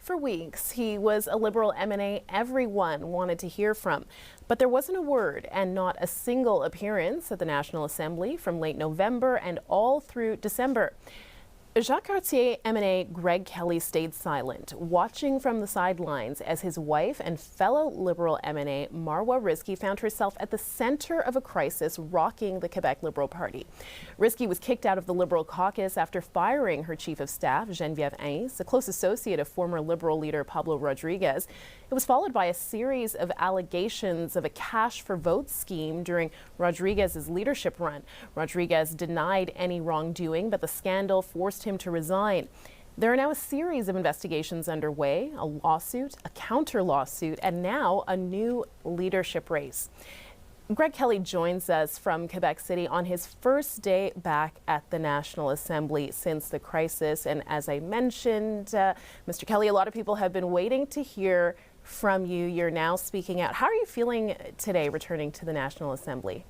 for weeks. He was a Liberal MNA everyone wanted to hear from. But there wasn't a word and not a single appearance at the National Assembly from late November and all through December. Jacques-Cartier MNA Greg Kelley stayed silent, watching from the sidelines as his wife and fellow Liberal MNA Marwah Rizqy found herself at the center of a crisis rocking the Quebec Liberal Party. Rizqy was kicked out of the Liberal caucus after firing her chief of staff, Geneviève Hintz, a close associate of former Liberal leader Pablo Rodriguez. It was followed by a series of allegations of a cash for votes scheme during Rodriguez's leadership run. Rodriguez denied any wrongdoing, but the scandal forced him to resign. There are now a series of investigations underway, a lawsuit, a counter lawsuit, and now a new leadership race. Greg Kelley joins us from Quebec City on his first day back at the National Assembly since the crisis. And as I mentioned, Mr. Kelley, a lot of people have been waiting to hear from you. You're now speaking out. How are you feeling today returning to the National Assembly?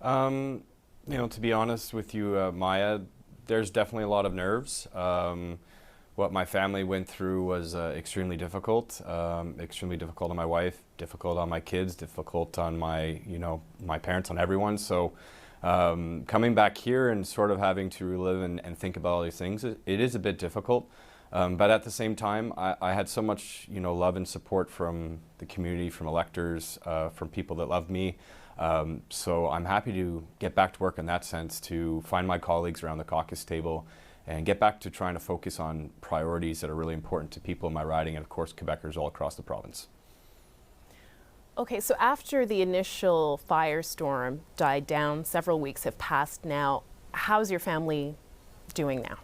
You know, to be honest with you, Maya, there's definitely a lot of nerves. What my family went through was extremely difficult on my wife, difficult on my kids, difficult on my parents, on everyone. So coming back here and sort of having to relive and think about all these things, it is a bit difficult. But at the same time, I had so much, love and support from the community, from electors, from people that love me. So I'm happy to get back to work in that sense, to find my colleagues around the caucus table and get back to trying to focus on priorities that are really important to people in my riding and, of course, Quebecers all across the province. Okay, so after the initial firestorm died down, several weeks have passed now. How's your family doing now?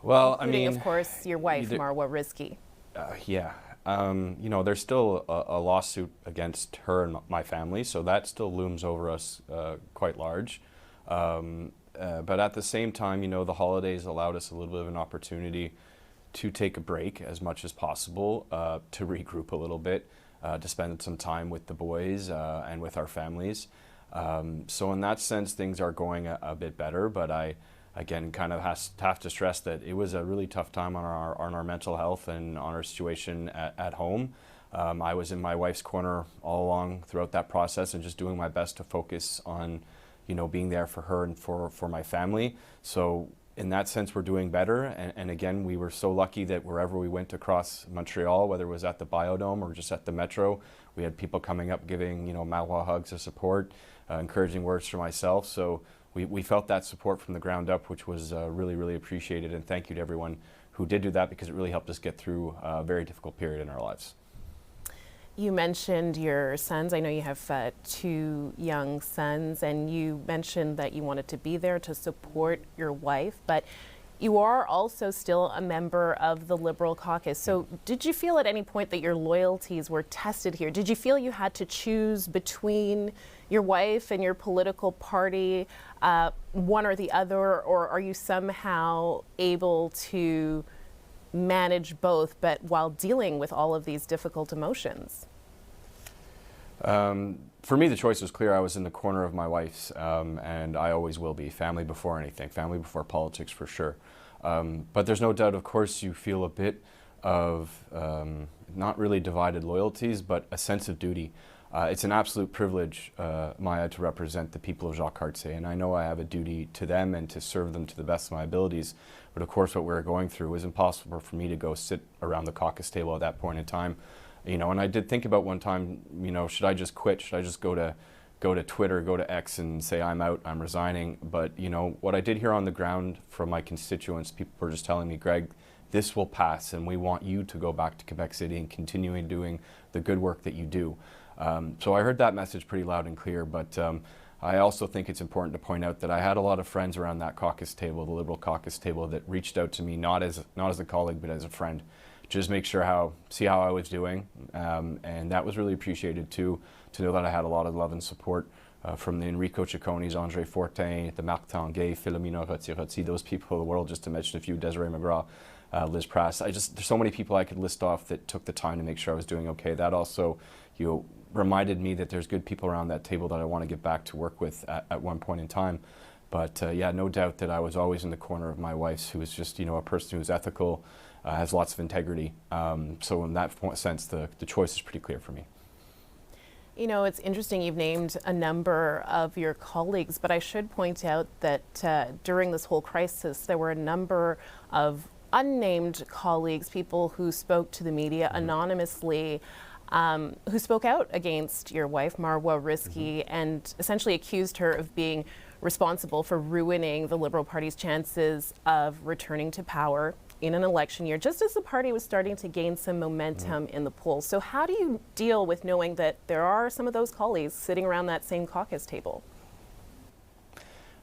Well, including, of course, your wife, Marwah Rizqy. Yeah. There's still a lawsuit against her and my family, so that still looms over us quite large. But at the same time, the holidays allowed us a little bit of an opportunity to take a break as much as possible, to regroup a little bit, to spend some time with the boys and with our families. So in that sense, things are going a bit better, but I, again, kind of have to stress that it was a really tough time on our mental health and on our situation at home. I was in my wife's corner all along throughout that process and just doing my best to focus on, being there for her and for my family. So in that sense, we're doing better. And again, we were so lucky that wherever we went across Montreal, whether it was at the Biodome or just at the Metro, we had people coming up giving, Marwah hugs of support, encouraging words for myself. So we felt that support from the ground up, which was really, really appreciated. And thank you to everyone who did do that, because it really helped us get through a very difficult period in our lives. You mentioned your sons. I know you have 2 young sons, and you mentioned that you wanted to be there to support your wife, but you are also still a member of the Liberal caucus. So did you feel at any point that your loyalties were tested here? Did you feel you had to choose between your wife and your political party, one or the other, or are you somehow able to manage both, but while dealing with all of these difficult emotions? For me, the choice was clear. I was in the corner of my wife's, and I always will be. Family before anything, family before politics for sure. But there's no doubt, of course, you feel a bit of not really divided loyalties, but a sense of duty. It's an absolute privilege, Maya, to represent the people of Jacques-Cartier, and I know I have a duty to them and to serve them to the best of my abilities. But of course, what we were going through was impossible for me to go sit around the caucus table at that point in time. And I did think about one time, should I just quit? Should I just go to Twitter, go to X and say I'm out, I'm resigning? But what I did hear on the ground from my constituents, people were just telling me, Greg, this will pass, and we want you to go back to Quebec City and continuing doing the good work that you do. So I heard that message pretty loud and clear, but I also think it's important to point out that I had a lot of friends around that caucus table, the Liberal caucus table, that reached out to me not as a colleague, but as a friend, just make sure see how I was doing, and that was really appreciated too, to know that I had a lot of love and support from the Enrico Cicconis, André Fortin, the Marc Tanguay, Philomena Roti, those people of the world, just to mention a few, Desiree McGrath, Liz Prass. There's so many people I could list off that took the time to make sure I was doing okay. That also, reminded me that there's good people around that table that I want to get back to work with at one point in time. But yeah, no doubt that I was always in the corner of my wife's, who is just, a person who's ethical, has lots of integrity. So in that sense, the choice is pretty clear for me. It's interesting you've named a number of your colleagues, but I should point out that during this whole crisis, there were a number of unnamed colleagues, people who spoke to the media anonymously, who spoke out against your wife, Marwah Rizqy, and essentially accused her of being responsible for ruining the Liberal Party's chances of returning to power in an election year, just as the party was starting to gain some momentum in the polls. So how do you deal with knowing that there are some of those colleagues sitting around that same caucus table?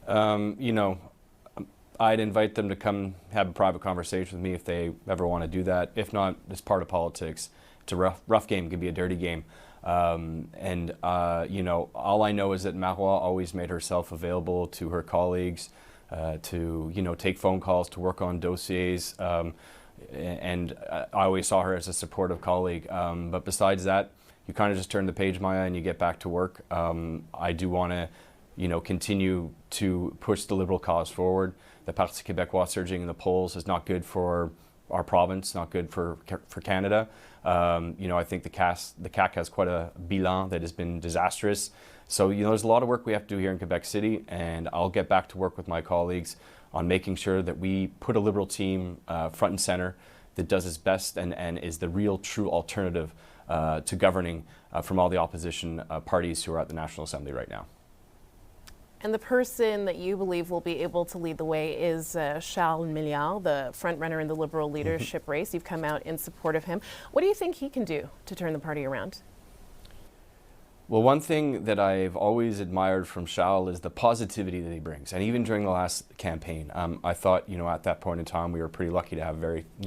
I'd invite them to come have a private conversation with me if they ever want to do that. If not, it's part of politics. It's a rough game, it can be a dirty game. All I know is that Marwah always made herself available to her colleagues, to take phone calls, to work on dossiers, and I always saw her as a supportive colleague. But besides that, you kind of just turn the page, Maya, and you get back to work. I do want to, continue to push the Liberal cause forward. The Parti Québécois surging in the polls is not good for our province, not good for Canada. I think the CAQ has quite a bilan that has been disastrous. So, there's a lot of work we have to do here in Quebec City, and I'll get back to work with my colleagues on making sure that we put a Liberal team front and center that does its best and is the real, true alternative to governing from all the opposition parties who are at the National Assembly right now. And the person that you believe will be able to lead the way is Charles Milliard, the front-runner in the Liberal leadership race. You've come out in support of him. What do you think he can do to turn the party around? Well, one thing that I've always admired from Charles is the positivity that he brings. And even during the last campaign, I thought, at that point in time, we were pretty lucky to have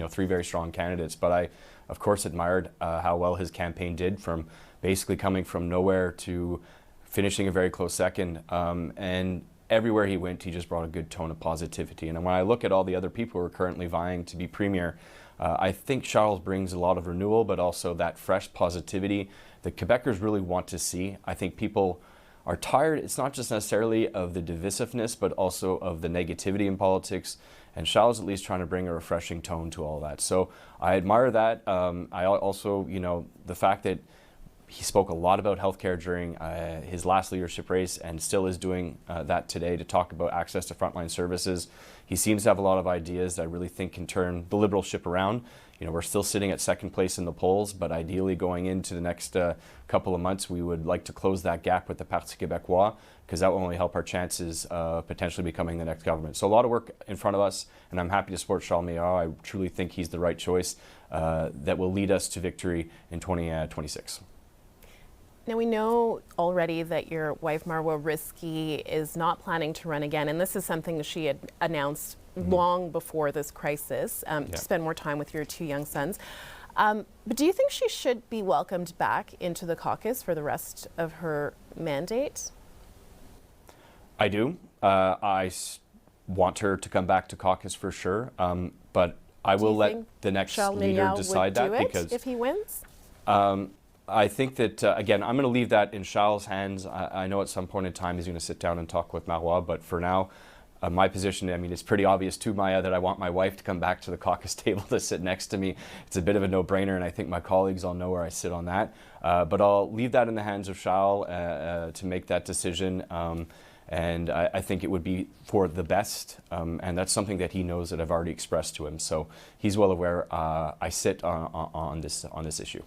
three very strong candidates. But I, of course, admired how well his campaign did, from basically coming from nowhere to finishing a very close second, and everywhere he went, he just brought a good tone of positivity. And when I look at all the other people who are currently vying to be premier, I think Charles brings a lot of renewal, but also that fresh positivity that Quebecers really want to see. I think people are tired. It's not just necessarily of the divisiveness, but also of the negativity in politics. And Charles is at least trying to bring a refreshing tone to all that. So I admire that. I also, the fact that he spoke a lot about healthcare during his last leadership race, and still is doing that today, to talk about access to frontline services. He seems to have a lot of ideas that I really think can turn the Liberal ship around. We're still sitting at second place in the polls, but ideally going into the next couple of months, we would like to close that gap with the Parti Québécois, because that will only help our chances of potentially becoming the next government. So a lot of work in front of us, and I'm happy to support Charles Milliard. I truly think he's the right choice that will lead us to victory in 2026. Now, we know already that your wife, Marwah Rizqy, is not planning to run again, and this is something that she had announced long before this crisis, to spend more time with your two young sons. But do you think she should be welcomed back into the caucus for the rest of her mandate? I do. I want her to come back to caucus for sure, but I will let the next leader decide that, because if he wins? I think that, again, I'm going to leave that in Charles' hands. I know at some point in time he's going to sit down and talk with Marwah, but for now, my position, it's pretty obvious too, Maya, that I want my wife to come back to the caucus table to sit next to me. It's a bit of a no-brainer, and I think my colleagues all know where I sit on that. But I'll leave that in the hands of Charles to make that decision. And I think it would be for the best, and that's something that he knows that I've already expressed to him. So he's well aware I sit on this issue.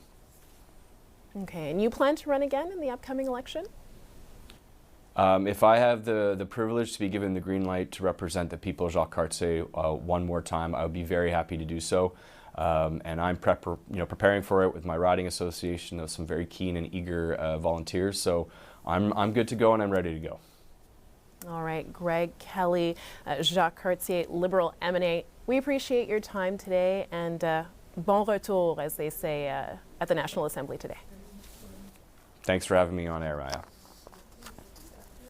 Okay, and you plan to run again in the upcoming election? If I have the privilege to be given the green light to represent the people of Jacques-Cartier one more time, I would be very happy to do so. And I'm preparing for it with my riding association of some very keen and eager volunteers. So I'm good to go, and I'm ready to go. All right, Greg Kelley, Jacques-Cartier Liberal MNA, we appreciate your time today, and bon retour, as they say at the National Assembly today. Thanks for having me on air, Maya.